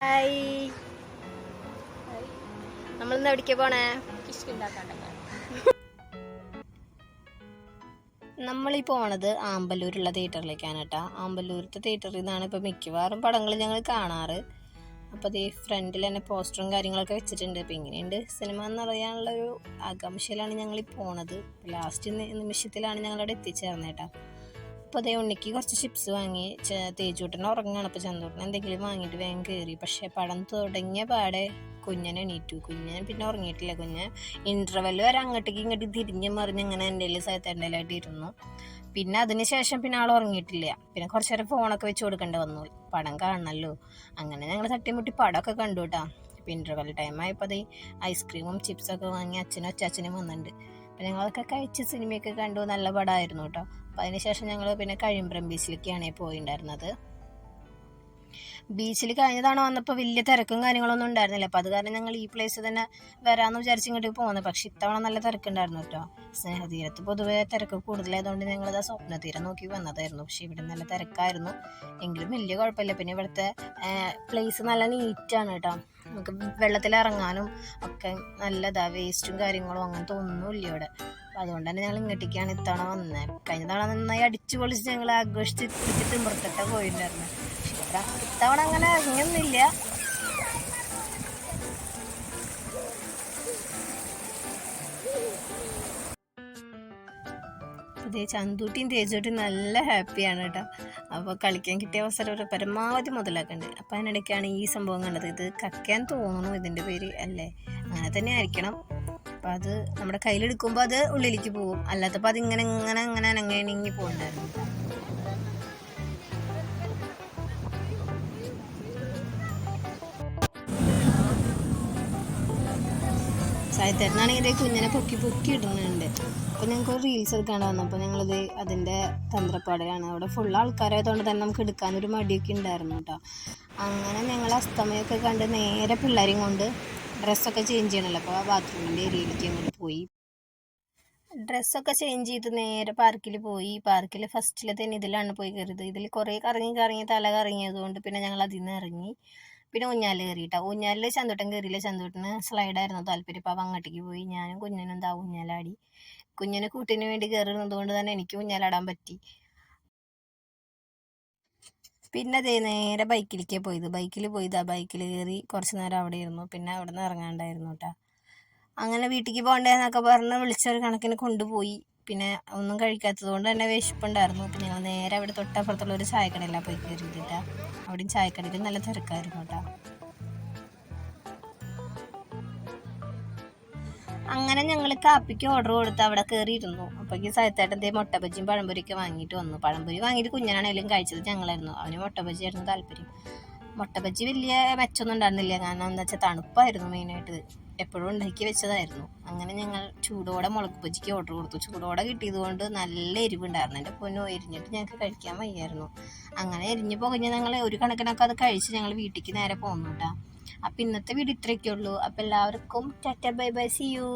Hi, നമ്മളിന്ന് എവിടേക്കാ പോണേ? നമ്മളീ പോണത് ആമ്പല്ലൂരുള്ള തിയേറ്ററിലേക്കാണ് കേട്ടോ. ആമ്പല്ലൂരത്തെ തിയേറ്ററിൽ നിന്നാണ് ഇപ്പോൾ മിക്കവാറും പടങ്ങൾ ഞങ്ങൾ കാണാറ്. അപ്പോൾ അതേ ഫ്രണ്ടിൽ തന്നെ പോസ്റ്ററും കാര്യങ്ങളൊക്കെ വെച്ചിട്ടുണ്ട്. അപ്പോൾ ഇങ്ങനെയുണ്ട് സിനിമ എന്നറിയാനുള്ളൊരു ആകാംക്ഷയിലാണ് ഞങ്ങൾ പോണത്. ലാസ്റ്റ് നിമിഷത്തിലാണ് ഞങ്ങളവിടെ എത്തിച്ചേർന്നത് കേട്ടോ. അപ്പോൾ അതേ ഉണ്ണിക്ക് കുറച്ച് ചിപ്സ് വാങ്ങി. തേജൂട്ടൻ ഉറങ്ങുകയാണ്. അപ്പോൾ ചന്തൂട്ടൻ എന്തെങ്കിലും വാങ്ങിയിട്ട് വേഗം കയറി. പക്ഷേ പടം തുടങ്ങിയ പാടെ കുഞ്ഞൻ എണീറ്റു. കുഞ്ഞൻ പിന്നെ ഉറങ്ങിയിട്ടില്ല. കുഞ്ഞൻ ഇൻ്റർവെൽ വരെ അങ്ങോട്ടേക്ക് ഇങ്ങോട്ട് തിരിഞ്ഞ് മറിഞ്ഞ് ഇങ്ങനെ എൻ്റെ സൈത്തേണ്ടലായിട്ട് ഇരുന്നു. പിന്നെ അതിന് ശേഷം പിന്നെ ആൾ ഉറങ്ങിയിട്ടില്ല. പിന്നെ കുറച്ച് നേരം ഫോണൊക്കെ വെച്ച് കൊടുക്കേണ്ടി വന്നു, പടം കാണണമല്ലോ. അങ്ങനെ ഞങ്ങൾ തട്ടിമുട്ടി പടമൊക്കെ കണ്ടു കേട്ടോ. ഇപ്പോൾ ഇൻ്റർവെൽ ടൈം ആയപ്പോൾ അത് ഐസ്ക്രീമും ചിപ്സൊക്കെ വാങ്ങി അച്ഛനും അച്ചാച്ചനും വന്നിട്ടുണ്ട്. അപ്പോൾ ഞങ്ങളൊക്കെ കഴിച്ച് സിനിമയൊക്കെ കണ്ടു. നല്ല പടമായിരുന്നു കേട്ടോ. അപ്പോൾ അതിനുശേഷം ഞങ്ങൾ പിന്നെ കഴിമ്പ്രം ബീച്ചിലേക്കാണ് പോയിട്ടുണ്ടായിരുന്നത്. ബീച്ചിൽ കഴിഞ്ഞ തവണ വന്നപ്പോൾ വലിയ തിരക്കും കാര്യങ്ങളൊന്നും ഉണ്ടായിരുന്നില്ല. അപ്പോൾ അത് കാരണം ഞങ്ങൾ ഈ പ്ലേസ് തന്നെ വരാമെന്ന് വിചാരിച്ച് ഇങ്ങോട്ട് പോകുന്നത്. പക്ഷേ ഇത്തവണ നല്ല തിരക്കുണ്ടായിരുന്നു കേട്ടോ. സ്നേഹതീരത്ത് പൊതുവേ തിരക്ക് കൂടുതലായതുകൊണ്ട് ഞങ്ങളിതാ സ്വപ്നതീരം നോക്കി വന്നതായിരുന്നു. പക്ഷേ ഇവിടെ നല്ല തിരക്കായിരുന്നു. എങ്കിലും വലിയ കുഴപ്പമില്ല. പിന്നെ ഇവിടുത്തെ പ്ലേസ് നല്ല നീറ്റാണ് കേട്ടോ. നമുക്ക് വെള്ളത്തിൽ ഇറങ്ങാനും ഒക്കെ നല്ലതാ. വേസ്റ്റും കാര്യങ്ങളും അങ്ങനത്തെ ഒന്നുമില്ല ഇവിടെ. അപ്പോൾ അതുകൊണ്ട് തന്നെ ഞങ്ങൾ ഇങ്ങോട്ടേക്കാണ് ഇത്തവണ വന്നത്. കഴിഞ്ഞ തവണ നന്നായി അടിച്ചു പൊളിച്ച് ഞങ്ങൾ ആഘോഷിച്ച് കുടിച്ചിട്ട് തിമ്പുറത്തൊക്കെ പോയിട്ടുണ്ടായിരുന്നു. ഇത്തവണ അങ്ങനെ ഇറങ്ങിയൊന്നുമില്ല. അതേ ചന്തൂട്ടിയും തേജൂട്ടിയും നല്ല ഹാപ്പിയാണ് കേട്ടോ. അപ്പോൾ കളിക്കാൻ കിട്ടിയ അവസരം ഒരു പരമാവധി മുതലാക്കുന്നുണ്ട്. അപ്പോൾ അതിനിടയ്ക്കാണ് ഈ സംഭവം കണ്ടത്. ഇത് കക്കാൻ തോന്നുന്നു ഇതിൻ്റെ പേര് അല്ലേ, അങ്ങനെ തന്നെ ആയിരിക്കണം. അപ്പോൾ അത് നമ്മുടെ കയ്യിലെടുക്കുമ്പോൾ അത് ഉള്ളിലേക്ക് പോകും, അല്ലാത്തപ്പോൾ അതിങ്ങനെ ഇങ്ങനെ അങ്ങനെ അനങ്ങി പോകുന്നുണ്ടായിരുന്നു. സായിത്തേട്ടനാണെങ്കിൽ കുഞ്ഞിനെ പൊക്കി ഇടുന്നുണ്ട്. അപ്പോൾ ഞങ്ങൾക്ക് ഒരു റീൽസ് എടുക്കാണ്ട് വന്നപ്പോൾ ഞങ്ങളിത് അതിൻ്റെ തന്ത്രപ്പാടിലാണ്. അവിടെ ഫുൾ ആൾക്കാരായതുകൊണ്ട് തന്നെ നമുക്ക് എടുക്കാനൊരു മടിയൊക്കെ ഉണ്ടായിരുന്നു കേട്ടോ. അങ്ങനെ ഞങ്ങൾ അസ്തമയൊക്കെ കണ്ട് നേരെ പിള്ളേരെയും കൊണ്ട് ഡ്രസ്സൊക്കെ ചേഞ്ച് ചെയ്യണമല്ലോ, അപ്പോൾ ആ ബാത്റൂമിൻ്റെ ഏരിയയിലേക്ക് അങ്ങോട്ട് പോയി. ഡ്രസ്സൊക്കെ ചേഞ്ച് ചെയ്ത് നേരെ പാർക്കിൽ പോയി. പാർക്കിൽ ഫസ്റ്റിലെ തന്നെ ഇതിലാണ് പോയി കയറിയത്. ഇതിൽ കുറേ കറങ്ങി തല കറങ്ങിയതുകൊണ്ട് പിന്നെ ഞങ്ങൾ അതിൽ നിന്ന് ഇറങ്ങി. പിന്നെ ഊഞ്ഞാൽ കയറിയിട്ടാ. ഊഞ്ഞാലിൽ ചന്തോട്ടൻ കയറിയില്ല. ചന്തോട്ടന് സ്ലൈഡായിരുന്നു താല്പര്യം. അപ്പോൾ അങ്ങോട്ടേക്ക് പോയി. ഞാനും കുഞ്ഞിനും എന്താ ഊഞ്ഞാലാടി. കുഞ്ഞിന് കൂട്ടിന് വേണ്ടി കയറുന്നത് കൊണ്ട് തന്നെ എനിക്ക് ഊഞ്ഞാലാടാൻ പറ്റി. പിന്നെ അതേ നേരെ ബൈക്കിലേക്ക് പോയത്. ബൈക്കിൽ കയറി കുറച്ച് നേരം അവിടെ ഇരുന്നു. പിന്നെ അവിടെ നിന്ന് ഇറങ്ങാണ്ടായിരുന്നു കേട്ടോ. അങ്ങനെ വീട്ടിലേക്ക് പോകണ്ടേന്നൊക്കെ പറഞ്ഞ് വിളിച്ചൊരു കണക്കിന് കൊണ്ടുപോയി. പിന്നെ ഒന്നും കഴിക്കാത്തത് കൊണ്ട് തന്നെ വിശപ്പുണ്ടായിരുന്നു. അപ്പം ഞങ്ങൾ നേരെ അവിടെ തൊട്ടപ്പുറത്തുള്ള ഒരു ചായക്കടയിലാണ് പോയി കയറിയിട്ടാ. അവിടെയും ചായക്കടയിൽ നല്ല തിരക്കായിരുന്നു കേട്ടോ. അങ്ങനെ ഞങ്ങൾ കാപ്പിക്ക് ഓർഡർ കൊടുത്ത് അവിടെ കയറിയിരുന്നു. അപ്പോഴേക്കും സയത്തേട്ടൻ്റെ മുട്ട ബജിയും പഴംപൊരിയൊക്കെ വാങ്ങിയിട്ട് വന്നു. പഴംപൊരി വാങ്ങിയിട്ട് കുഞ്ഞനാണെങ്കിലും കഴിച്ചത് ഞങ്ങളായിരുന്നു. അവന് മുട്ട ബജിയായിരുന്നു താല്പര്യം. മുട്ട ബജി വലിയ മെച്ചമൊന്നും ഉണ്ടായിരുന്നില്ല. കാരണം എന്താ വെച്ചാൽ തണുപ്പായിരുന്നു മെയിനായിട്ട്. എപ്പോഴും ഉണ്ടാക്കി വെച്ചതായിരുന്നു. അങ്ങനെ ഞങ്ങൾ ചൂടോടെ മുളക് ബജിക്ക് ഓർഡർ കൊടുത്തു. ചൂടോടെ കിട്ടിയത് കൊണ്ട് നല്ല എരിവുണ്ടായിരുന്നു. എൻ്റെ പൊന്നോ, എരിഞ്ഞിട്ട് ഞങ്ങൾക്ക് കഴിക്കാൻ വയ്യായിരുന്നു. അങ്ങനെ എരിഞ്ഞ് പുകഞ്ഞ് ഞങ്ങൾ ഒരു കണക്കിനൊക്കെ അത് കഴിച്ച് ഞങ്ങൾ വീട്ടിലേക്ക് നേരെ പോന്നു കേട്ടോ. അപ്പം ഇന്നത്തെ വീഡിയോ ഇത്രയൊക്കെ ഉള്ളൂ. അപ്പം എല്ലാവർക്കും tata bye bye, see U.